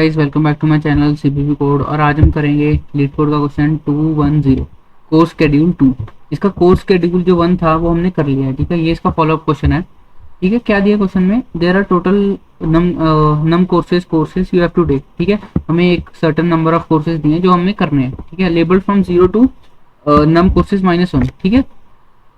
Guys, welcome back to my channel CBB code. और आज हम करेंगे लीड कोड का क्वेश्चन 210 कोर्स शेड्यूल 2। इसका कोर्स शेड्यूल जो 1 था वो हमने कर लिया है। ठीक है, ये इसका फॉलोअप क्वेश्चन है। ठीक है, क्या दिया क्वेश्चन में, there are total num courses you have to take. ठीक है, हमें एक सर्टेन नंबर ऑफ कोर्सेज दिए जो हमें करने हैं। ठीक है, label from 0 to num courses -1। ठीक है,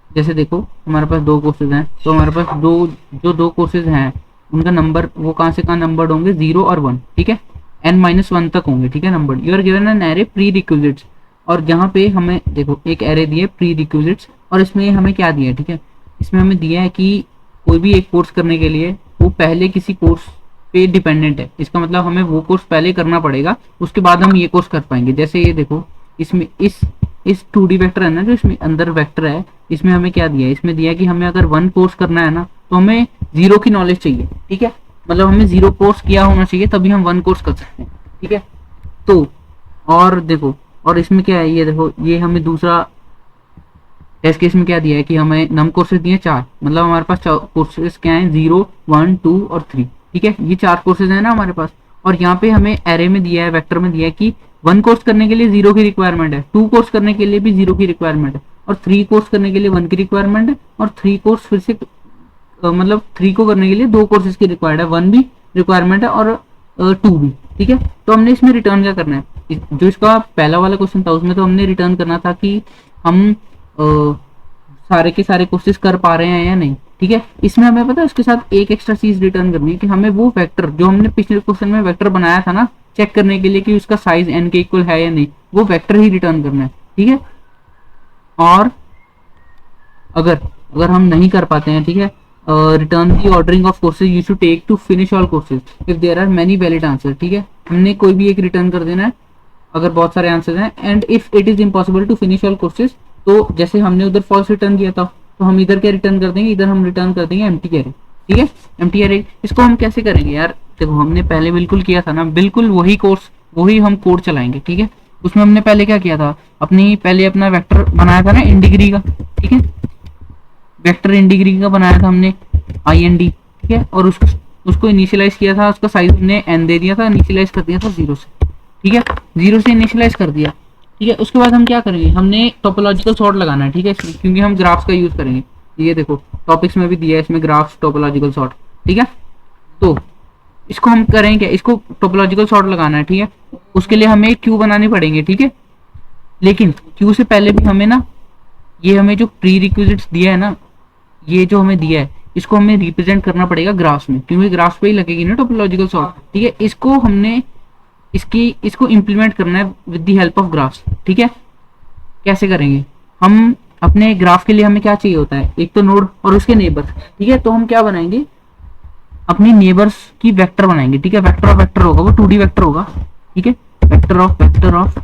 जैसे देखो हमारे पास दो कोर्सेज हैं, तो हमारे पास दो कोर्सेज हैं, उनका नंबर वो कहाँ से कहाँ नंबर्ड होंगे, 0 और 1। ठीक है, n-1 तक होंगे। ठीक है, number you are given an array prerequisites. और जहाँ पे हमें देखो एक एरे दिए प्री रिक्विजिट्स, और इसमें हमें क्या दिया है। ठीक है, इसमें हमें दिया है कि कोई भी एक कोर्स करने के लिए वो पहले किसी कोर्स पे डिपेंडेंट है। इसका मतलब हमें वो कोर्स पहले करना पड़ेगा, उसके बाद हम ये कोर्स कर पाएंगे। जैसे ये देखो, इसमें इस 2D वेक्टर है ना, जो इसमें अंदर वेक्टर है, इसमें हमें क्या दिया है, इसमें दिया है कि हमें अगर 1 कोर्स करना है ना, तो हमें 0 की नॉलेज चाहिए। ठीक है, मतलब हमें 0 कोर्स किया होना चाहिए, तभी हम 1 कोर्स कर सकते हैं। ठीक है, तो और देखो, और इसमें क्या है, ये देखो, ये हमें दूसरा टेस्ट केस में क्या दिया है कि हमें नम कोर्सेज दिए 4, मतलब हमारे पास कोर्सेज क्या है, 0, 1, 2 और 3। ठीक है, ये 4 कोर्सेज है ना हमारे पास। और यहाँ पे हमें एरे में दिया है, वेक्टर में दिया है कि 1 कोर्स करने के लिए 0 की रिक्वायरमेंट है, 2 कोर्स करने के लिए भी 0 की रिक्वायरमेंट है, और 3 कोर्स करने के लिए 1 की रिक्वायरमेंट है, और 3 कोर्स फिर से मतलब 3 को करने के लिए 2 कोर्सेज की रिक्वायर्ड है, 1 भी रिक्वायरमेंट है और 2 भी। ठीक है, तो हमने इसमें रिटर्न क्या करना है, जो इसका पहला वाला क्वेश्चन था उसमें तो हमने रिटर्न करना था कि हम सारे के सारे कोर्सेज कर पा रहे हैं या नहीं। ठीक है, इसमें हमें पता है उसके साथ एक एक्स्ट्रा चीज रिटर्न करनी है कि हमें वो वेक्टर जो हमने पिछले क्वेश्चन में वेक्टर बनाया था ना, चेक करने के लिए कि उसका साइज n के इक्वल है या नहीं, वो वेक्टर ही रिटर्न करना है। ठीक है, और अगर हम नहीं कर पाते हैं, ठीक है, return the ordering of courses you should take to finish all courses if there are many valid answer. ठीक है, हमने कोई भी एक रिटर्न कर देना है अगर बहुत सारे आंसर हैं। And if it is impossible to finish all courses, तो जैसे हमने उधर फॉल्स रिटर्न किया था, तो हम इधर क्या रिटर्न कर देंगे, इधर हम रिटर्न कर देंगे एम्प्टी एरे। ठीक है, एम्प्टी एरे इसको हम कैसे करेंगे यार, देखो हमने पहले बिल्कुल किया था ना, बिल्कुल वही कोर्स वही हम कोड चलाएंगे। ठीक है, उसमें हमने पहले क्या किया था, पहले अपना वेक्टर बनाया था ना इंडिग्री का। ठीक है, वेक्टर इंडिग्री का बनाया था हमने IND। ठीक है, और उसको इनिशियलाइज किया था, उसका साइज हमने n दे दिया था, इनिशियलाइज कर दिया था 0 से। ठीक है, 0 से इनिशियलाइज कर दिया। ठीक है, उसके बाद हम क्या करेंगे, हमने टोपोलॉजिकल सॉर्ट लगाना है। ठीक है, इसमें क्योंकि हम ग्राफ्स का यूज करेंगे, ये देखो टॉपिक्स में भी दिया है इसमें ग्राफ्स टोपोलॉजिकल सॉर्ट। ठीक है, तो इसको हम करेंगे क्या, इसको टोपोलॉजिकल सॉर्ट लगाना है। ठीक है, उसके लिए हमें क्यू बनानी पड़ेंगे। ठीक है, लेकिन क्यू से पहले भी हमें ना, ये हमें जो प्री रिक्विजिट्स दिया है ना, ये जो हमें दिया है, इसको हमें रिप्रेजेंट करना पड़ेगा ग्राफ्स में, क्योंकि ग्राफ्स पे ही लगेगी ना टोपोलॉजिकल सॉर्ट। ठीक है, इसको हमने इसको इम्प्लीमेंट करना है with the help of graphs. ठीक है, कैसे करेंगे, हम अपने ग्राफ के लिए हमें क्या चाहिए होता है, एक तो नोड और उसके नेबर्स। ठीक है, तो हम क्या बनाएंगे, अपनी नेबर्स की वेक्टर बनाएंगे। ठीक है, वेक्टर ऑफ वेक्टर होगा, वो 2D वेक्टर होगा। ठीक है, वेक्टर ऑफ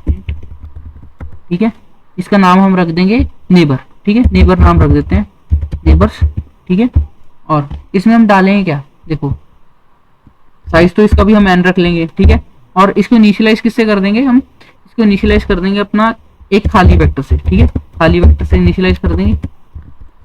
ठीक है, इसका नाम हम रख देंगे नेबर। ठीक है, नेबर नाम रख देते हैं, नेबर्स। ठीक है, और इसमें हम डालेंगे क्या, देखो साइज तो इसका भी हम n रख लेंगे। ठीक है, और इसको इनिशियलाइज किससे कर देंगे, हम इसको इनिशियलाइज कर देंगे अपना एक खाली वेक्टर से। ठीक है, खाली वेक्टर से इनिशियलाइज कर देंगे।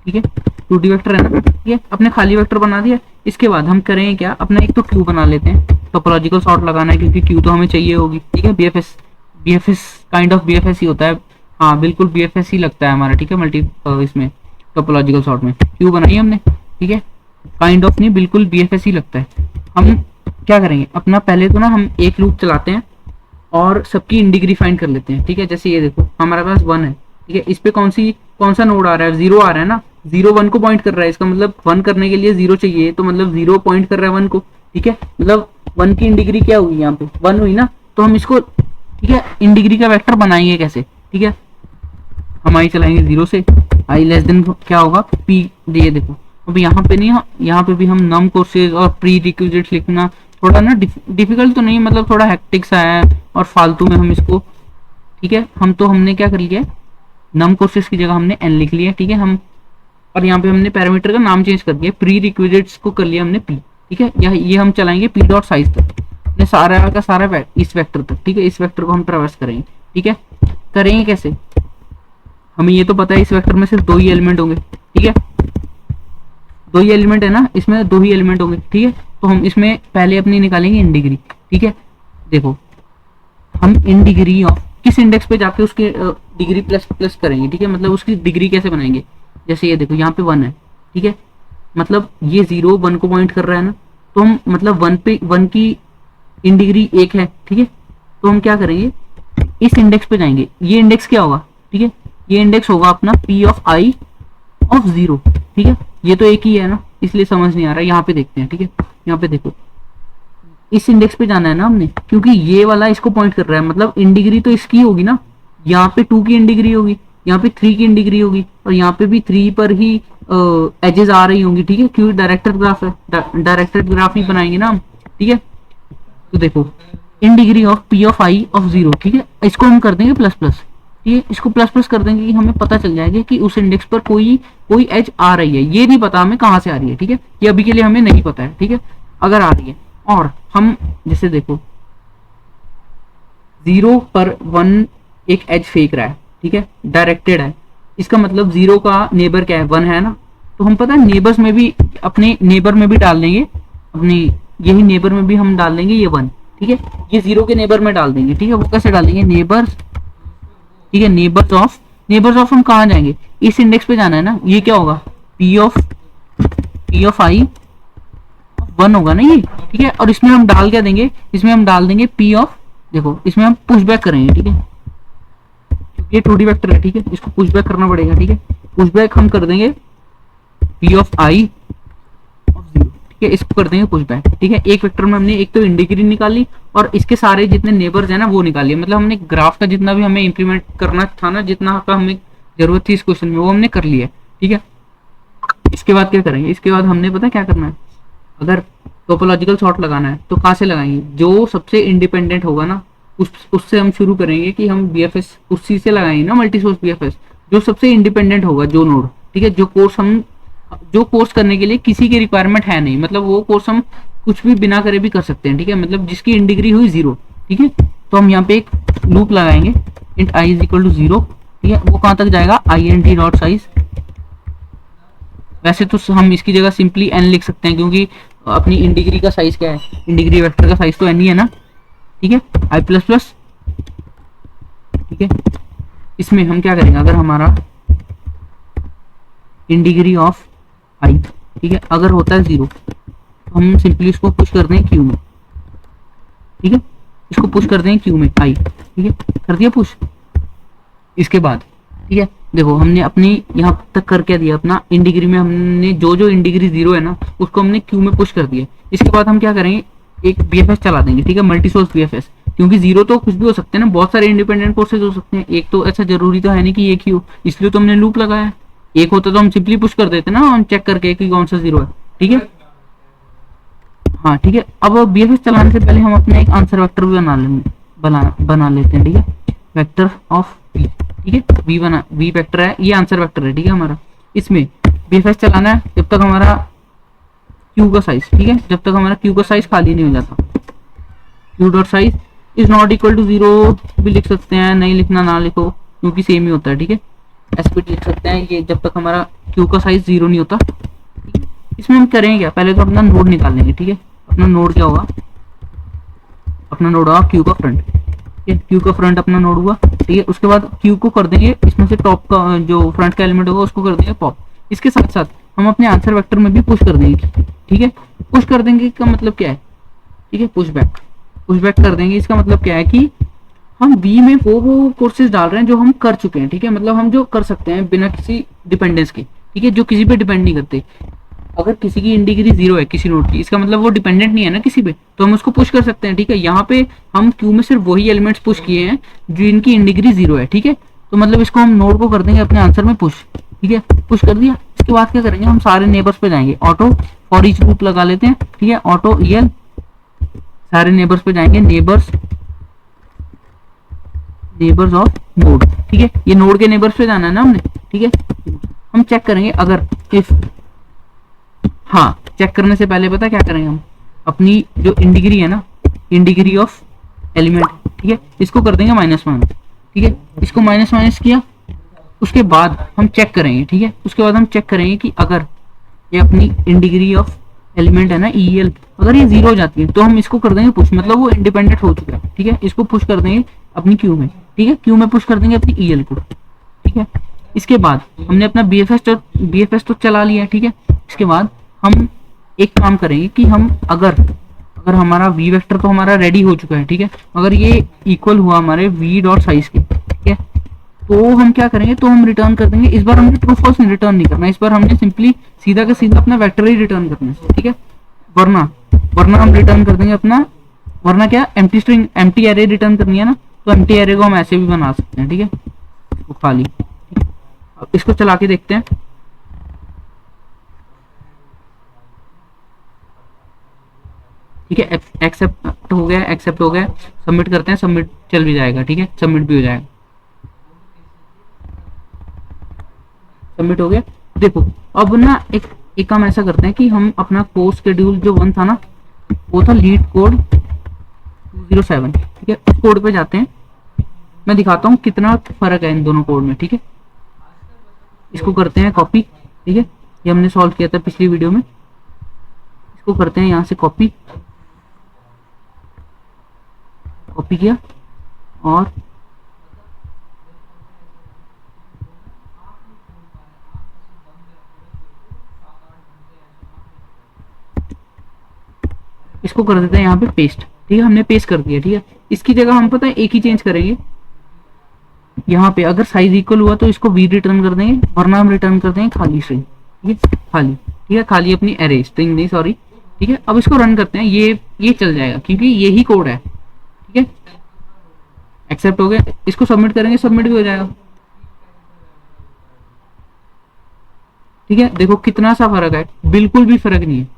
ठीक है, 2D वेक्टर है ना। ठीक है, अपने खाली वेक्टर बना दिया। इसके बाद हम करेंगे क्या, अपना एक तो क्यू बना लेते हैं, टोपोलॉजिकल सॉर्ट लगाना है क्योंकि क्यू तो हमें चाहिए होगी। ठीक है, BFS काइंड ऑफ BFS ही होता है। हाँ बिल्कुल BFS ही लगता है हमारा। ठीक है, इसमें टोपोलॉजिकल सॉर्ट में क्यू बनाई हमने। ठीक है, काइंड ऑफ नहीं, बिल्कुल BFS ही लगता है। हम क्या करेंगे, अपना पहले तो ना हम एक लूप चलाते हैं और सबकी इंडिग्री फाइंड कर लेते हैं। ठीक है, जैसे ये देखो हमारे पास 1 है। ठीक है, इस पे कौन सा नोड आ रहा है, 0 आ रहा है ना, 0 1 को पॉइंट कर रहा है, इसका मतलब 1 करने के लिए 0 चाहिए, तो मतलब 0 पॉइंट कर रहा है 1 को। ठीक है, मतलब 1 की इंडिग्री क्या हुई, यहाँ पे 1 हुई ना, तो हम इसको, ठीक है, इंडिग्री का वेक्टर बनाएंगे कैसे। ठीक है, हम आई चलाएंगे 0 से, आई लेस देन क्या होगा P। ये देखो अब यहाँ पे नहीं, यहाँ पे भी हम नम कोर्सेज और प्री रिक्विजिट्स लिखना थोड़ा ना डिफिकल्ट तो नहीं, मतलब थोड़ा हेक्टिक सा है और फालतू में हम इसको, ठीक है, हमने क्या कर लिया, नम कोर्सेज की जगह हमने n लिख लिया। ठीक है, हम और यहाँ पे हमने पैरामीटर का नाम चेंज कर दिया, प्री रिक्विजिट्स को कर लिया हमने p। ठीक है, ये हम चलाएंगे p डॉट साइज तक, अपने सारा का सारा इस वेक्टर तक। ठीक है, इस वेक्टर को हम ट्रैवर्स करेंगे। ठीक है, करेंगे कैसे, हमें ये तो पता है इस वेक्टर में सिर्फ 2 ही एलिमेंट होंगे। ठीक है, 2 ही एलिमेंट है ना, इसमें 2 ही एलिमेंट होंगे। ठीक है, तो हम इसमें पहले अपनी निकालेंगे इंडिग्री। ठीक है, देखो हम इन डिग्री ऑफ किस इंडेक्स पे जाके उसके डिग्री प्लस प्लस करेंगे, ठीक है, मतलब उसकी डिग्री कैसे बनाएंगे। जैसे ये देखो यहाँ पे 1 है, ठीक है, मतलब ये 0 1 को पॉइंट कर रहा है ना, तो हम मतलब 1 पे 1 की इन डिग्री 1 है, ठीक है, तो हम क्या करेंगे इस इंडेक्स पे जाएंगे। ये इंडेक्स क्या होगा, ठीक है, ये इंडेक्स होगा अपना पी ऑफ आई ऑफ 0, ठीक है, ये तो एक ही है ना इसलिए समझ नहीं आ रहा, यहाँ पे देखते हैं, ठीक है, यहाँ पे देखो इस इंडेक्स पे जाना है ना हमने, क्योंकि ये वाला इसको पॉइंट कर रहा है, मतलब इन डिग्री तो इसकी होगी ना, यहाँ पे 2 की इन डिग्री होगी, यहाँ पे 3 की इन डिग्री होगी, और यहाँ पे भी 3 पर ही एजेस आ रही होंगी, ठीक है, क्योंकि डायरेक्टेड ग्राफ है, डायरेक्टेड ग्राफ ही बनाएंगे ना हम, ठीक है। तो देखो in degree of P of I of 0, ठीक है, इसको हम कर देंगे प्लस प्लस, ठीक है, इसको प्लस प्लस कर देंगे कि हमें पता चल जाएगा कि उस इंडेक्स पर कोई कोई एज आ रही है, ये नहीं पता हमें कहाँ से आ रही है, ठीक है, ये अभी के लिए हमें नहीं पता है, ठीक है, अगर आ रही है। और हम जैसे देखो 0 पर 1 एक एज फेंक रहा है, ठीक है, डायरेक्टेड है, इसका मतलब 0 का नेबर क्या है, 1 है ना, तो हम पता है नेबर्स में भी अपने नेबर में भी डाल देंगे, अपनी यही नेबर में भी हम डाल देंगे ये 1, ठीक है, ये 0 के नेबर में डाल देंगे, ठीक है, वो कैसे डाल देंगे नेबर्स, ठीक है, नेबर्स ऑफ हम कहाँ जाएंगे, इस इंडेक्स पे जाना है ना, ये क्या होगा पी ऑफ आई 1 होगा ना ये, ठीक है, और इसमें हम डाल क्या देंगे, इसमें हम डाल देंगे पी ऑफ, देखो इसमें हम पुश बैक करेंगे, ठीक है, ये 2D वेक्टर है, ठीक है, इसको पुश बैक करना पड़ेगा, ठीक है, पुश बैक हम कर देंगे पी ऑफ आई ऑफ 0, ठीक है, इसको कर देंगे पुश बैक, ठीक है, एक वेक्टर में हमने एक तो इंडिग्री निकाली और इसके सारे जितने नेबर्स है ना वो निकाल लिए, मतलब हमने ग्राफ का जितना भी हमें इंप्लीमेंट करना था ना, जितना का हमें जरूरत थी इस क्वेश्चन में वो हमने कर लिया, ठीक है। इसके बाद क्या करेंगे, इसके बाद हमने पता क्या करना है, अगर टोपोलॉजिकल सॉर्ट लगाना है तो कहाँ से लगाएंगे, जो सबसे इंडिपेंडेंट होगा ना उससे हम शुरू करेंगे कि हम बीएफएस उसी से लगाएंगे ना, मल्टी सोर्स बीएफएस, जो सबसे इंडिपेंडेंट होगा जो नोड, ठीक है, जो कोर्स करने के लिए किसी की रिक्वायरमेंट है नहीं, मतलब वो कोर्स हम कुछ भी बिना करे भी कर सकते हैं, ठीक है, मतलब जिसकी इन डिग्री हुई 0, ठीक है, तो हम यहाँ पे एक लूप लगाएंगे int i is equal to 0, ठीक है, वो कहाँ तक जाएगा I N T dot size, वैसे तो हम इसकी जगह सिंपली n लिख सकते हैं क्योंकि अपनी इन डिग्री का साइज क्या है, इन डिग्री वेक्टर का साइज तो n ही है ना, ठीक है, i प्लस प्लस, ठीक है, इसमें हम क्या करेंगे, अगर हमारा इन डिग्री ऑफ i, ठीक है, अगर होता है 0 तो हम सिंपली इसको पुश कर दें क्यू में, ठीक है, इसको पुश कर दें क्यू में i, ठीक है, कर दिया पुश। इसके बाद ठीक है देखो हमने अपनी यहाँ तक कर क्या दिया, अपना इन डिग्री में हमने जो इन डिग्री 0 है ना उसको हमने क्यू में पुश कर दिया। इसके बाद हम क्या करेंगे, एक बीएफएस चला देंगे, ठीक है, मल्टी सोर्स बीएफएस, क्योंकि 0 तो कुछ भी हो सकते हैं ना, बहुत सारे इंडिपेंडेंट कोर्सेज हो सकते हैं, एक तो ऐसा जरूरी तो है नहीं कि एक ही हो, इसलिए तो हमने लूप लगाया। एक होता तो हम सिंपली पुश कर देते ना, हम चेक करके कि कौन सा 0 है, ठीक है, हाँ ठीक है। अब बीएफएस चलाने से पहले हम अपना एक आंसर वेक्टर भी बना लेते हैं, ठीक है, वेक्टर ऑफ वी, ठीक है, वी वेक्टर है, ये आंसर वेक्टर है, ठीक है हमारा। इसमें बीएफएस चलाना है जब तक हमारा क्यू का साइज, ठीक है, जब तक हमारा क्यू का साइज खाली नहीं हो जाता। Q dot size is not equal to 0 भी लिख सकते हैं, नहीं लिखना ना लिखो क्योंकि सेम ही होता है, ठीक है, ऐसे भी लिख सकते हैं, ये जब तक हमारा क्यू का साइज 0 नहीं होता। इसमें हम करेंगे क्या, पहले तो अपना नोड निकाल लेंगे, ठीक है, अपना नोड क्या होगा, अपना नोड होगा क्यू का फ्रंट, ठीक है, क्यू का फ्रंट अपना नोड हुआ, ठीक है। उसके बाद क्यू को कर देंगे, इसमें से टॉप का जो फ्रंट का एलिमेंट होगा उसको कर देंगे पॉप। इसके साथ साथ हम अपने आंसर वेक्टर में भी पुश कर देंगे, ठीक है, पुश कर देंगे का मतलब क्या है, ठीक है, पुश बैक कर देंगे। इसका मतलब क्या है कि हम बी में वो कोर्सेज डाल रहे हैं जो हम कर चुके हैं, ठीक है, मतलब हम जो कर सकते हैं बिना किसी डिपेंडेंस के, ठीक है, जो किसी पे डिपेंड नहीं करते। अगर किसी की इन डिग्री 0 है किसी नोड की, इसका मतलब वो डिपेंडेंट नहीं है ना किसी पे, तो हम उसको पुश कर सकते हैं, ठीक है। यहाँ पे हम क्यू में सिर्फ वही एलिमेंट्स पुश किए हैं जो इनकी इन डिग्री 0 है, ठीक है, तो मतलब इसको हम नोड को कर देंगे अपने आंसर में पुश, ठीक है, पुश कर दिया। इसके बाद क्या करेंगे, हम सारे नेबर्स पे जाएंगे, ऑटो फॉर ईच लूप लगा लेते हैं, ठीक है, ऑटो ईएल सारे नेबर्स पे जाएंगे, नेबर्स ऑफ नोड, ठीक है, ये नोड के नेबर्स पे जाना है ना हमने, ठीक है। हम चेक करेंगे अगर इफ, हाँ चेक करने से पहले पता क्या करेंगे, हम अपनी जो इन डिग्री है ना, इन डिग्री ऑफ एलिमेंट, ठीक है, इसको कर देंगे -1, ठीक है, इसको माइनस किया। उसके बाद हम चेक करेंगे, ठीक है, उसके बाद हम चेक करेंगे कि अगर ये अपनी इन डिग्री ऑफ एलिमेंट है ना EL, अगर ये 0 हो जाती है तो हम इसको कर देंगे पुश, मतलब वो इंडिपेंडेंट हो चुका है, ठीक है। इसको पुश कर देंगे अपनी क्यू में, ठीक है, क्यू में पुश कर देंगे अपनी EL को, ठीक है। इसके बाद हमने अपना BFS तो चला लिया, ठीक है। इसके बाद हम एक काम करेंगे कि हम अगर हमारा V वेक्टर तो हमारा रेडी हो चुका है, ठीक है, अगर ये इक्वल हुआ हमारे V डॉट साइज के, ठीक है, तो हम क्या करेंगे, तो हम रिटर्न कर देंगे। इस बार हमने ट्रू फॉल्स रिटर्न नहीं करना, इस बार हमने सिंपली सीधा का सीधा अपना वेक्टर ही रिटर्न करना है, ठीक है। वरना हम रिटर्न कर देंगे अपना, वरना क्या, empty string, empty array return करनी है ना, तो एम्प्टी एरे को हम ऐसे भी बना सकते हैं, ठीक है, वो खाली। अब इसको चला के देखते हैं, ठीक है। एक्सेप्ट हो गया, सबमिट करते हैं, सबमिट चल भी जाएगा, ठीक है, सबमिट भी हो जाएगा, सबमिट हो गया। देखो अब ना एक काम ऐसा करते हैं कि हम अपना कोर्स शेड्यूल जो 1 था ना, वो था लीड कोड 207, ठीक है, उस कोड पे जाते हैं। मैं दिखाता हूँ कितना फर्क है इन दोनों कोड में, ठीक है। इसको करते हैं कॉपी, ठीक है, ये हमने सॉल्व किया था पिछली वीडियो में। इसको करते हैं यहाँ से कॉपी किया, और इसको कर देते हैं यहाँ पे पेस्ट, ठीक है, हमने पेस्ट कर दिया, ठीक है। इसकी जगह हम पता है एक ही चेंज करेंगे, यहाँ पे अगर साइज इक्वल हुआ तो इसको V रिटर्न कर देंगे, वरना हम रिटर्न कर देंगे खाली स्ट्रिंग, ठीक है, खाली, ठीक है, खाली अपनी एरे, स्ट्रिंग नहीं, सॉरी, ठीक है। अब इसको रन करते हैं, ये चल जाएगा क्योंकि यही कोड है, ठीक है। एक्सेप्ट हो गया, इसको सबमिट करेंगे, सबमिट भी हो जाएगा, ठीक है। देखो कितना सा फर्क है, बिल्कुल भी फर्क नहीं है,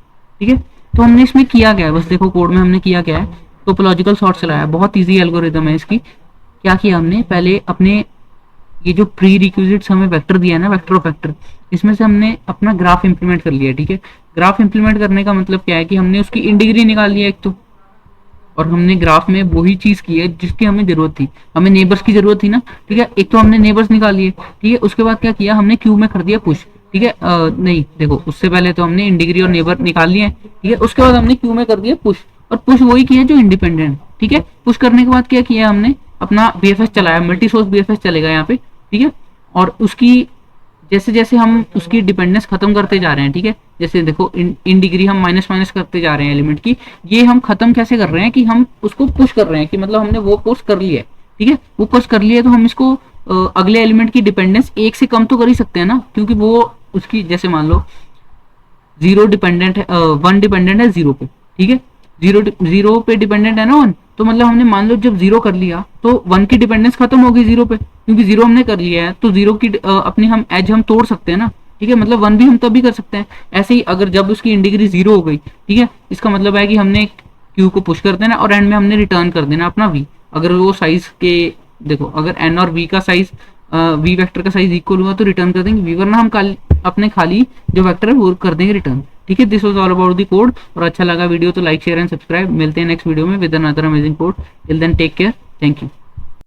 ठीक है। तो हमने इसमें किया क्या है, बस देखो कोड में हमने किया क्या है, टोपोलॉजिकल सॉर्ट चलाया, बहुत इजी एल्गोरिथम है इसकी। क्या किया हमने, पहले अपने ये जो प्री रिक्विजिट्स हमें वेक्टर दिया है ना, वेक्टर ऑफ वेक्टर, इसमें से हमने अपना ग्राफ इंप्लीमेंट कर लिया, ठीक है। ग्राफ इंप्लीमेंट करने का मतलब क्या है कि हमने उसकी इंडिग्री निकाल लिया एक तो, और हमने ग्राफ में वही चीज की है जिसकी हमें जरूरत थी, हमें नेबर्स की जरूरत थी ना, ठीक है। एक तो हमने नेबर्स निकाल लिए, ठीक है। उसके बाद क्या किया हमने, क्यू में कर दिया पुश, ठीक है। नहीं देखो, उससे पहले तो हमने इंडिग्री और नेबर निकाल लिए, ठीक है। उसके बाद हमने क्यू में कर दिया पुश, और पुश वही किया जो इंडिपेंडेंट, ठीक है। पुश करने के बाद क्या किया हमने, अपना BFS चलाया, मल्टी सोर्स BFS चलेगा यहाँ पे, ठीक है। और उसकी जैसे जैसे हम उसकी डिपेंडेंस खत्म करते जा रहे हैं, ठीक है, जैसे देखो इन डिग्री हम माइनस माइनस करते जा रहे हैं एलिमेंट की, ये हम खत्म कैसे कर रहे हैं कि हम उसको पुश कर रहे हैं, कि मतलब हमने वो पुश कर लिया है, ठीक है, वो पुश कर लिया है, तो हम इसको अगले एलिमेंट की डिपेंडेंस एक से कम तो कर ही सकते हैं ना, क्योंकि वो उसकी, जैसे मान लो 0 डिपेंडेंट है, 1 डिपेंडेंट है 0 पे, ठीक है, 0 पे डिपेंडेंट है ना 1, तो मतलब हमने मान लो जब 0 कर लिया तो 1 की डिपेंडेंस खत्म हो गई 0 पे, क्योंकि 0 हमने कर लिया है, तो 0 की अपनी हम एज हम तोड़ सकते हैं ना, ठीक है, मतलब 1 भी हम तभी कर सकते हैं। ऐसे ही अगर जब उसकी इंडिग्री 0 हो गई, ठीक है, इसका मतलब है कि हमने क्यू को पुश कर देना और एंड में हमने रिटर्न कर देना अपना V, अगर वो साइज के, देखो अगर n और V का साइज, V वेक्टर का साइज इक्वल हुआ तो रिटर्न कर देंगे V, वरना हम अपने खाली जो वेक्टर है वो कर देंगे रिटर्न, ठीक है। This was all about the code, और अच्छा लगा वीडियो तो लाइक शेयर एंड सब्सक्राइब। मिलते हैं नेक्स्ट वीडियो में with another amazing code. Till then take care, thank you.